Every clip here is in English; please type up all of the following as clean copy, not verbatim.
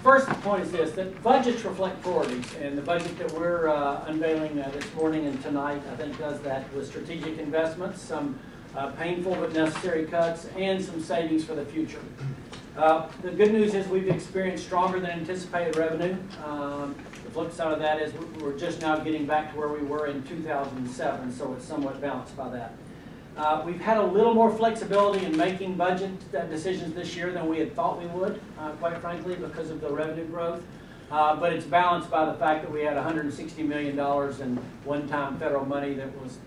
First point is this, that budgets reflect priorities, and the budget that we're unveiling this morning and tonight, I think, does that with strategic investments, some painful but necessary cuts, and some savings for the future. The good news is we've experienced stronger than anticipated revenue. The flip side of that is we're just now getting back to where we were in 2007, so it's somewhat balanced by that. We've had a little more flexibility in making budget decisions this year than we had thought we would, quite frankly, because of the revenue growth. But it's balanced by the fact that we had $160 million in one-time federal money that was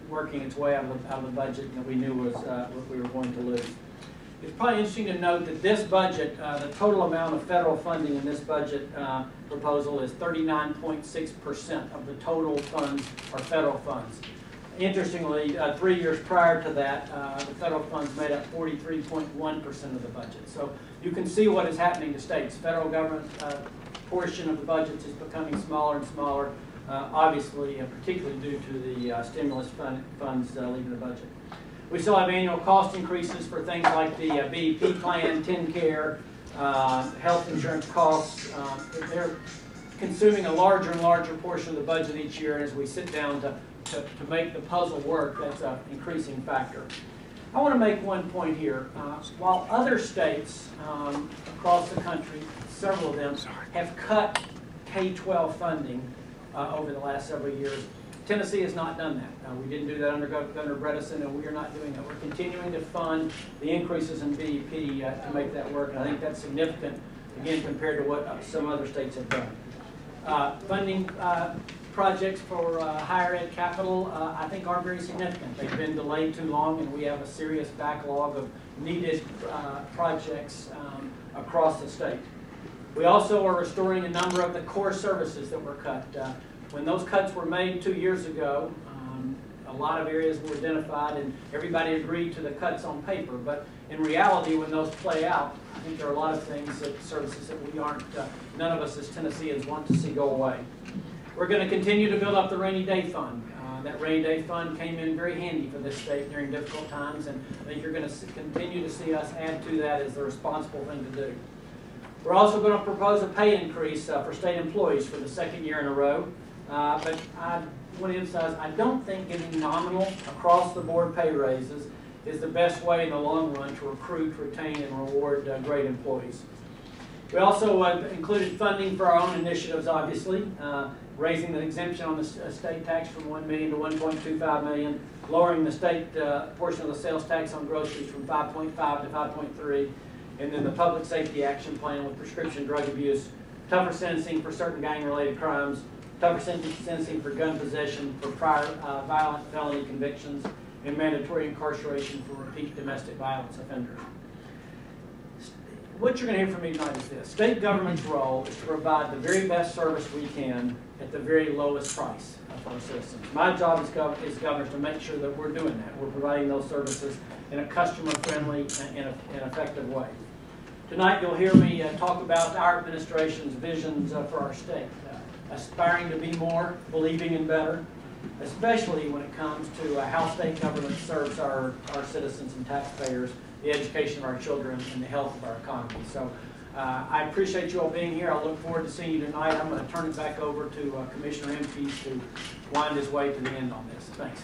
working its way out of the budget and that we knew was what we were going to lose. It's probably interesting to note that this budget, the total amount of federal funding in this budget proposal is 39.6% of the total funds are federal funds. Interestingly, 3 years prior to that, the federal funds made up 43.1% of the budget. So you can see what is happening to states. Federal government portion of the budgets is becoming smaller and smaller, obviously, particularly due to the stimulus funds leaving the budget. We still have annual cost increases for things like the BEP plan, TennCare, health insurance costs. They're consuming a larger and larger portion of the budget each year, and as we sit down to make the puzzle work, that's an increasing factor. I want to make one point here. While other states across the country, several of them, have cut K-12 funding over the last several years, Tennessee has not done that. We didn't do that under Governor Bredesen, and we are not doing that. We're continuing to fund the increases in BEP to make that work, and I think that's significant, again, compared to what some other states have done. Funding projects for higher ed capital, I think, are very significant. They've been delayed too long, and we have a serious backlog of needed projects across the state. We also are restoring a number of the core services that were cut. When those cuts were made 2 years ago, a lot of areas were identified, and everybody agreed to the cuts on paper. But in reality, when those play out, I think there are a lot of things, services that we aren't, none of us as Tennesseans want to see go away. We're going to continue to build up the rainy day fund. That rainy day fund came in very handy for this state during difficult times, and I think you're going to continue to see us add to that as the responsible thing to do. We're also going to propose a pay increase for state employees for the second year in a row. But I want to emphasize, I don't think giving nominal across-the-board pay raises is the best way in the long run to recruit, retain, and reward great employees. We also included funding for our own initiatives, obviously, raising the exemption on the state tax from $1 million to $1.25 million, lowering the state portion of the sales tax on groceries from 5.5 to 5.3, and then the public safety action plan with prescription drug abuse, tougher sentencing for certain gang-related crimes, tougher sentencing for gun possession for prior violent felony convictions, and mandatory incarceration for repeat domestic violence offenders. What you're going to hear from me tonight is this. State government's role is to provide the very best service we can at the very lowest price for our citizens. My job as governor is to make sure that we're doing that. We're providing those services in a customer-friendly and effective way. Tonight you'll hear me talk about our administration's visions for our state. Aspiring to be more, believing in better, especially when it comes to how state government serves our citizens and taxpayers, the education of our children, and the health of our economy. So I appreciate you all being here. I look forward to seeing you tonight. I'm going to turn it back over to Commissioner Empey to wind his way to the end on this. Thanks.